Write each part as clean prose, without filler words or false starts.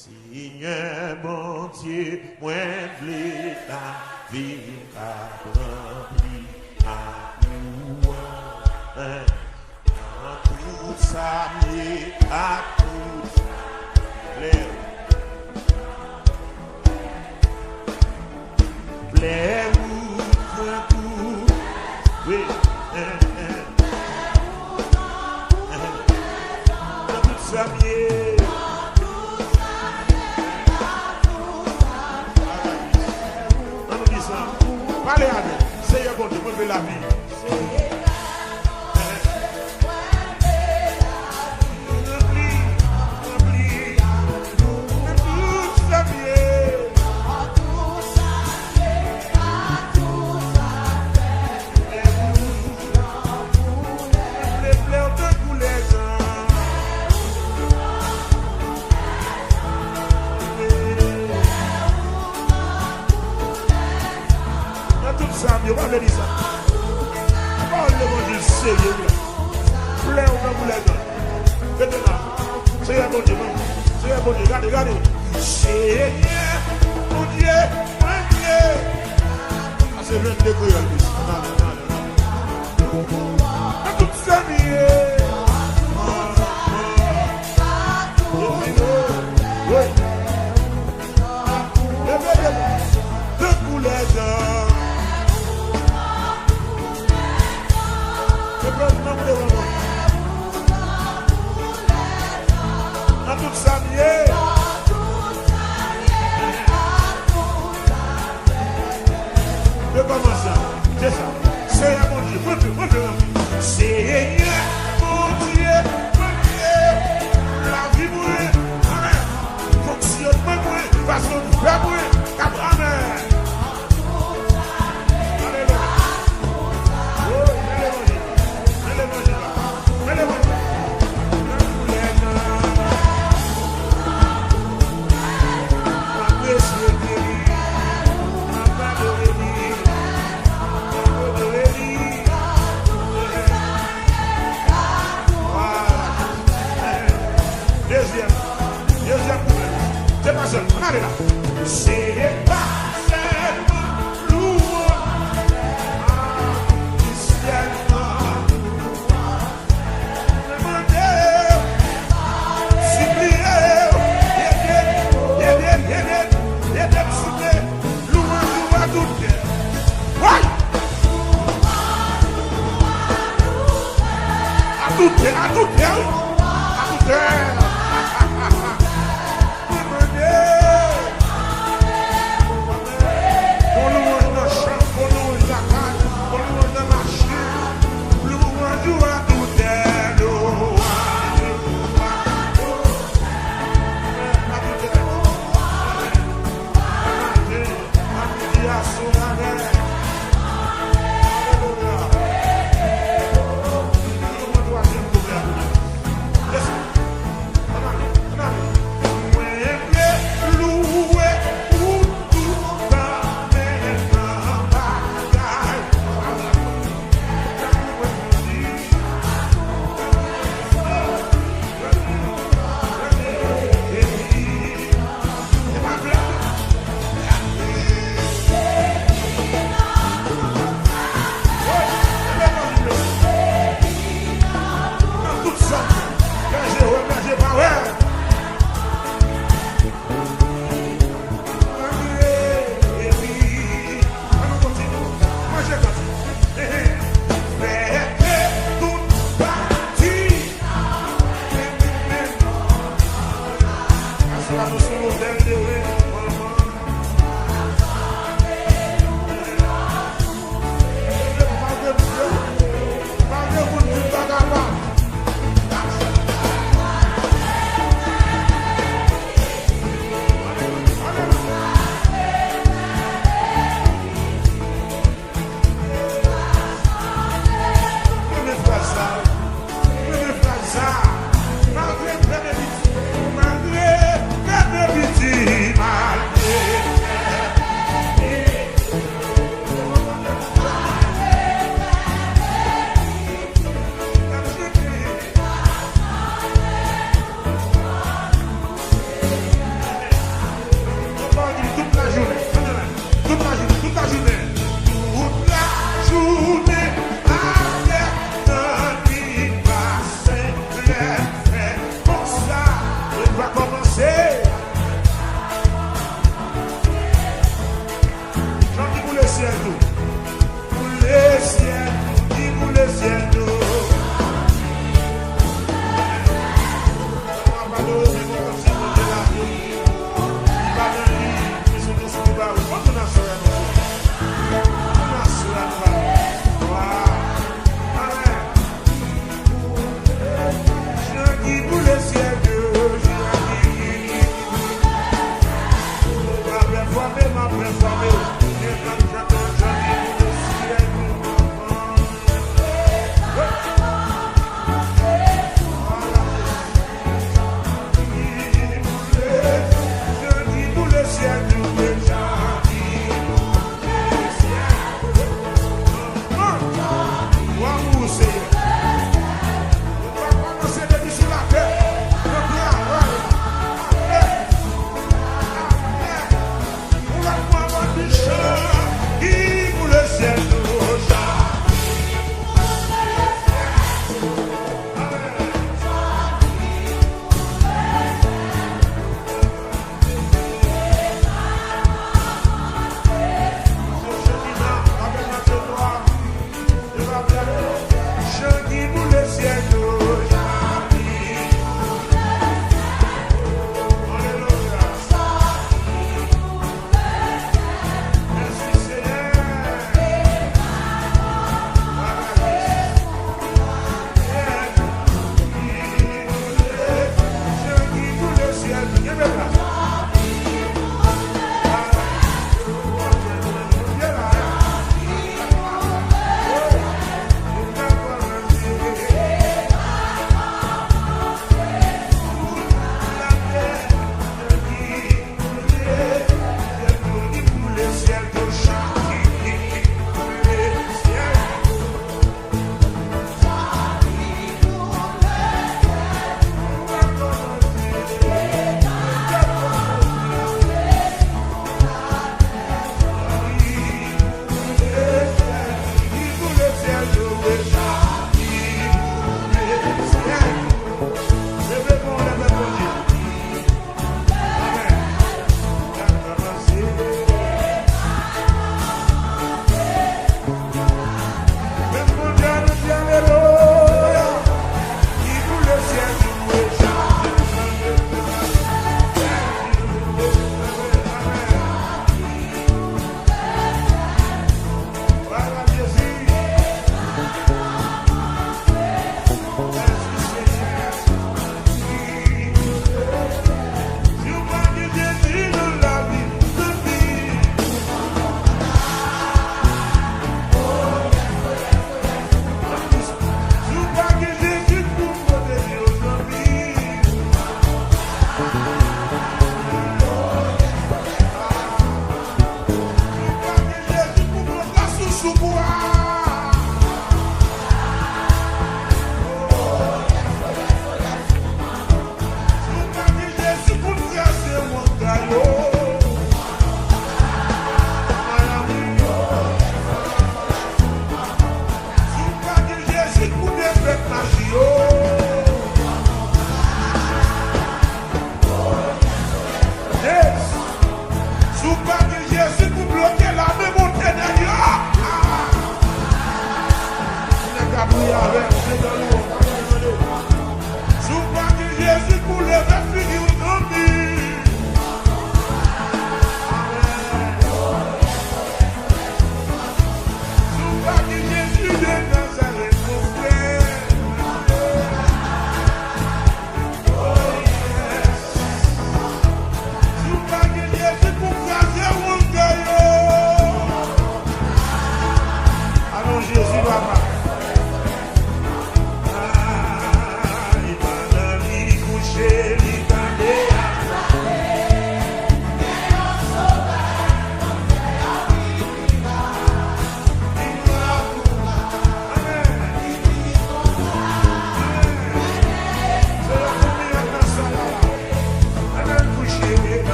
Seigneur bon Dieu, moi v'lais la vie à rempli à nous. À tout ça, mais à tout plaît. Plaît ou tout, oui. À tout ça, mais allez, allez, Seigneur bon Dieu, moi je veux la vie. On va dire ça. Oh, le bon Dieu, Seigneur. Plein au bout les gens. Maintenant, Seigneur bon Dieu, Seigneur bon Dieu, regardez, regardez. Seigneur mon Dieu, mon Dieu. Ah, c'est le de Créole. À toute sa vie. Oui. Debout les gens. À toute sa vie. Je commence ça. C'est ça. Seigneur mon Dieu. Seigneur mon Dieu. La vie mouille. Amen. Fonctionne moi. Façon de faire moi. Amen. Deuxième problème. C'est pas seul. On arrive là. C'est pas seulement louange. À tout Malgré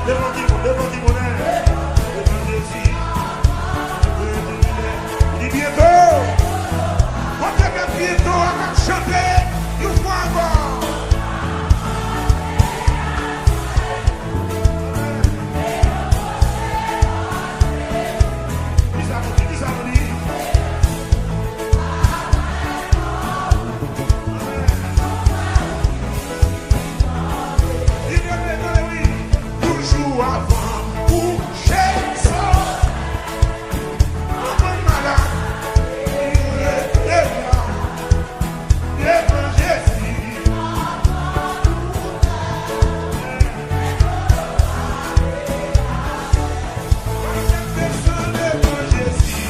Devant qui monnaie. Devant Jésus. Il dit bientôt. Quand tu as bientôt à chanter, il faut encore. Qui ça vous dit? Toujours avant coucher ça. Comme malade, il est là. Devant Jésus. Descends devant Jésus.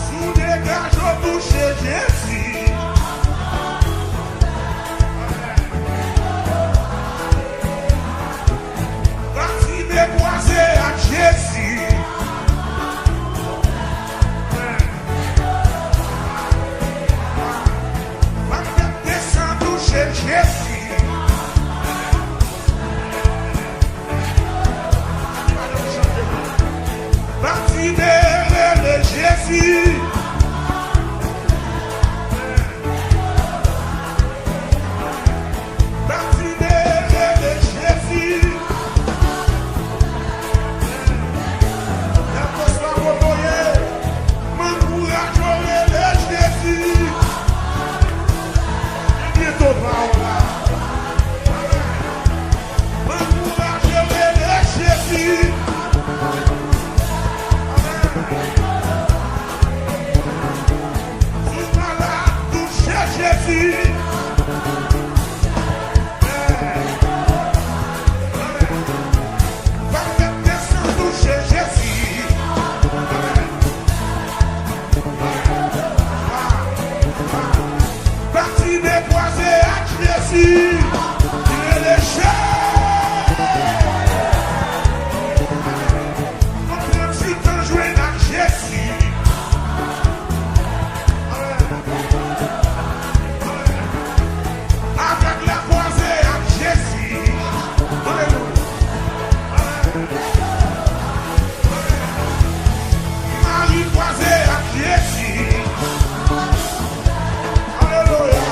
Sous des gages au toucher Jésus. Parti déboisé à Jésus. Descends toucher Jésus. Parti de Jésus. Parti de Jésus. L'apôtre Roboyer m'encouragerait de Jésus. Et bientôt parola. M'encouragerait de Jésus. Sous malade, toucher Jésus. Descends toucher Jésus. Parti déboisé à Jésus. Il est léché. On si t'en jouer à Jésus. Avec la croisée à Jésus. Alléluia. Marie croisée à Jésus. Alléluia.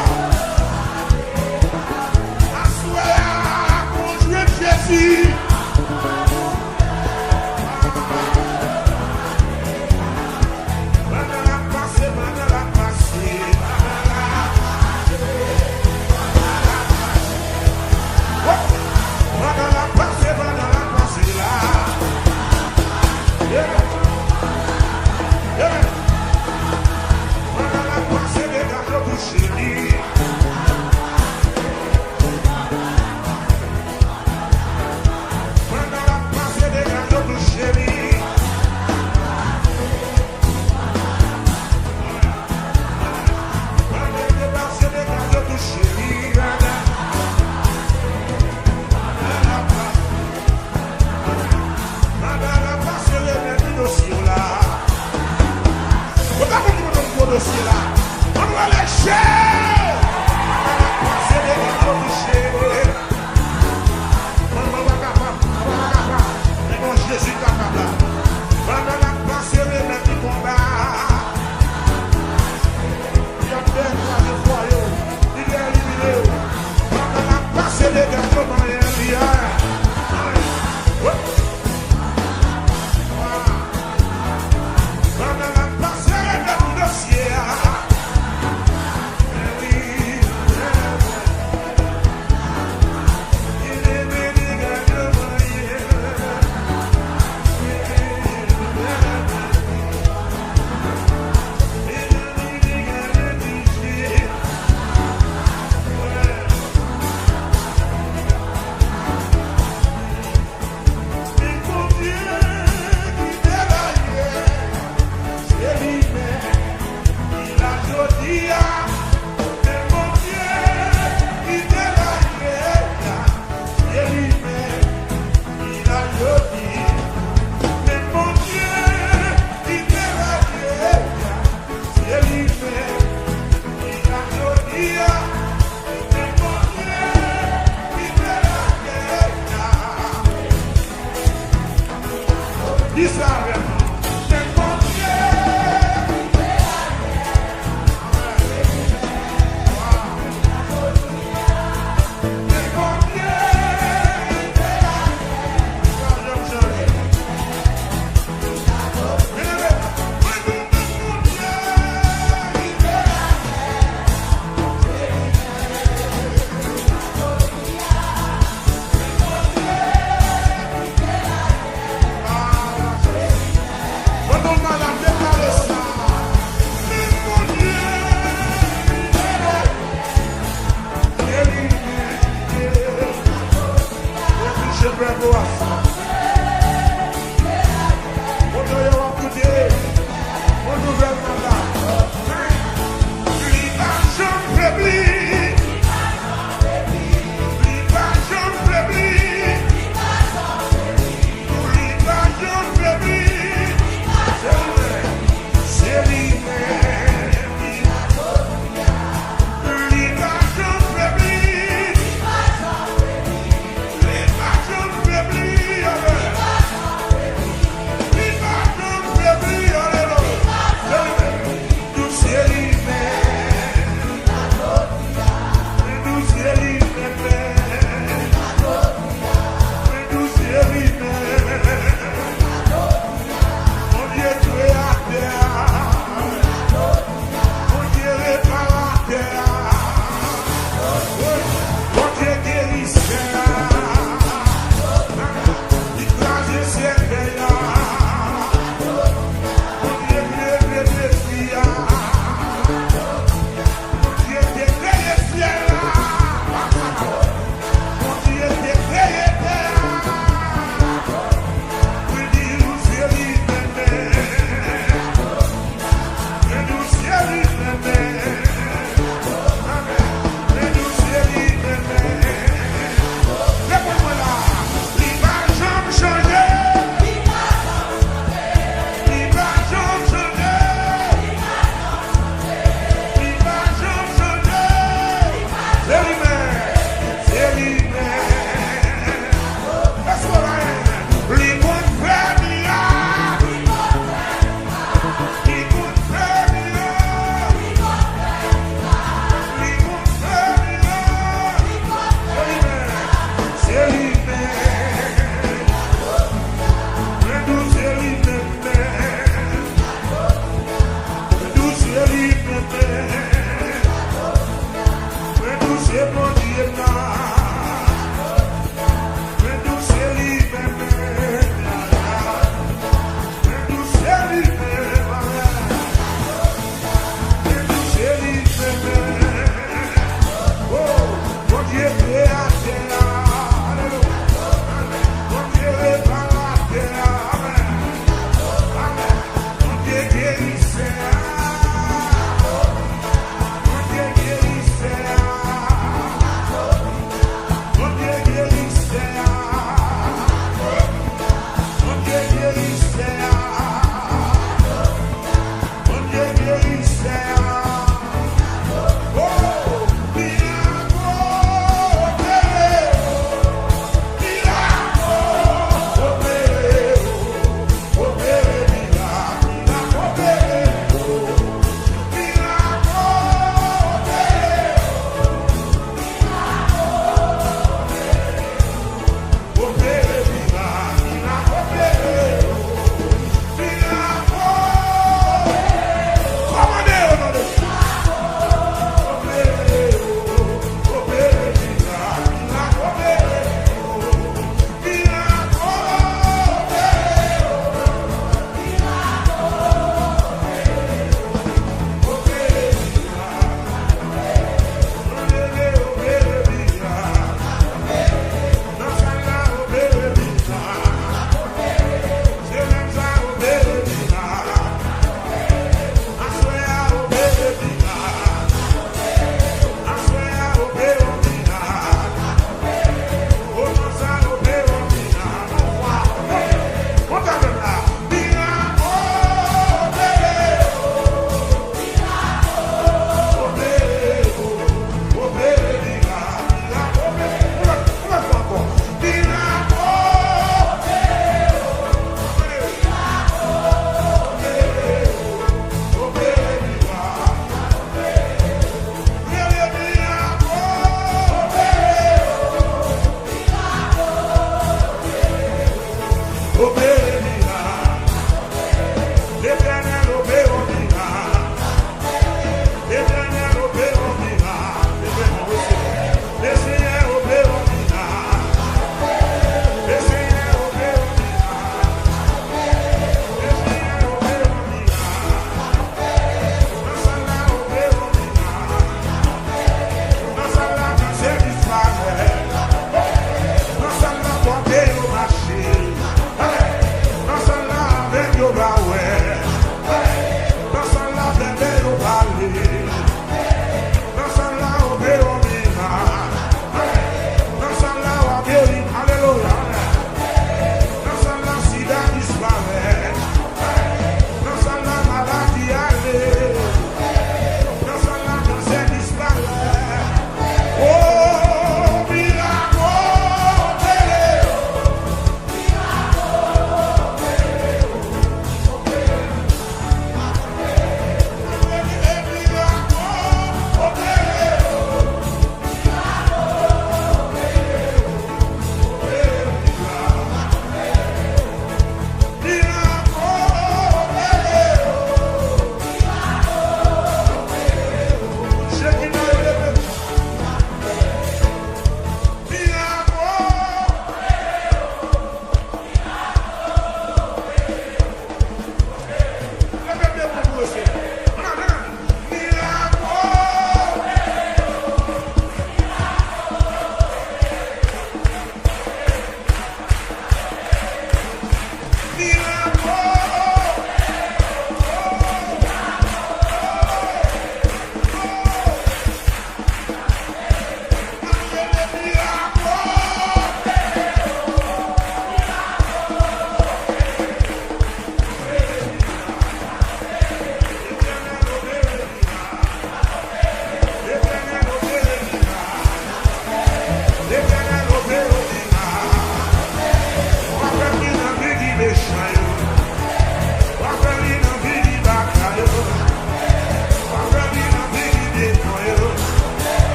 Yeah.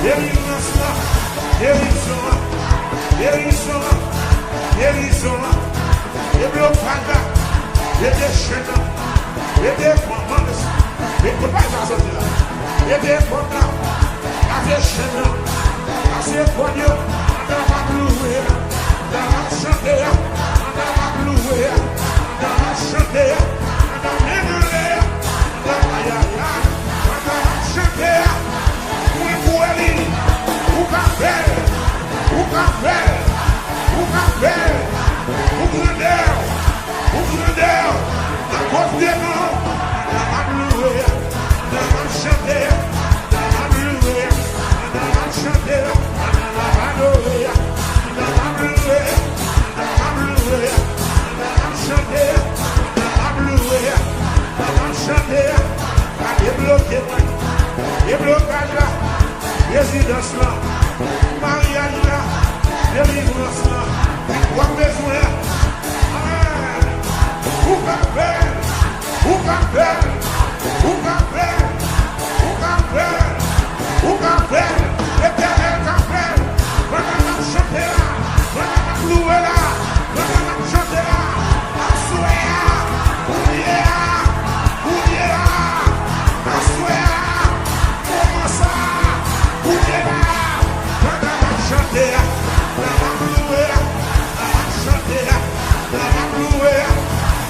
Délivrance là. Guérison là. Guérison là. Guérison là. Et blocage là. Et des chaînes là. Et des commandes. Et des pas à sortir là. Et des commandes là. Et des chaînes là. Et des poignets. Dans ma louée là. Dans ma chanter là. Dans ma louée là. Dans ma chanter là. Dans ma louée là. Dans ma yaya. Dans ma chanter là. Oui, pour elle. Ou café. Ou café. Ou café. Ou grandeur. Ou grandeur. Dans votre démon. Dans ma louée. Dans ma chanter. Dans ma louée. Dans ma chanter. Dans ma louée. Dans ma louée. Dans ma louée. Dans ma chanter. Dans ma louée. Dans ma chanter. Débloquez moi. Déblocage là. Résidence là. Mariage là. Délivrance là. Quoi besoin? Ou café. Ou café. Ou café. Ou café. Ou café. L'éternel café. Maintenant chanter là. Maintenant louer là. Maintenant chanter là. Assoyer là. Oublier là. Oublier là. Assoyer là. Comment ça? Oublier là. Maintenant chanter là. Maintenant louer là. Maintenant chanter là. Maintenant louer là.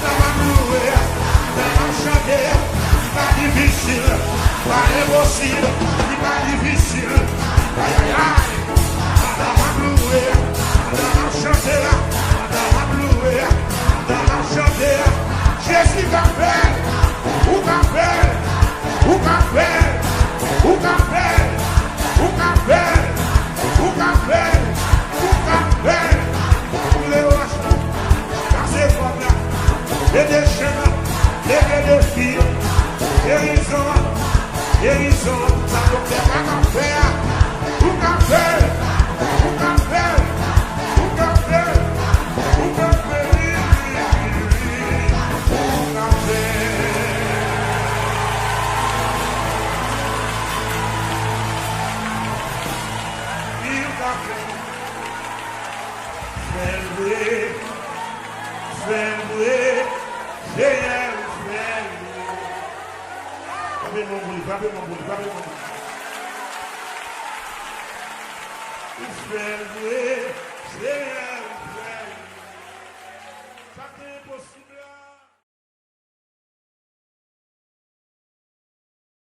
Maintenant louer là. Maintenant chanter là. Pas difficile. Pas impossible. Pas difficile. Aïe aïe aïe. Maintenant louer là. Maintenant chanter là. Maintenant louer là. Maintenant chanter là. Jésus t'appelle. Ou t'appelle. Ou t'appelle. Ou t'appelle. Ou t'appelle. Ou t'appelle. Ou t'appelle. Ou les roches. Dans ces femmes là. Et des chaînes là. Et des filles. Guérison là. Guérison là. Ça peut faire un café. Ou café. Ou café. Ou café. Ou café. Ou café. Fais-le, Seigneur, fais-le. Frappez mon boule, frappez mon boule, frappez mon boule. Fais-le, Seigneur.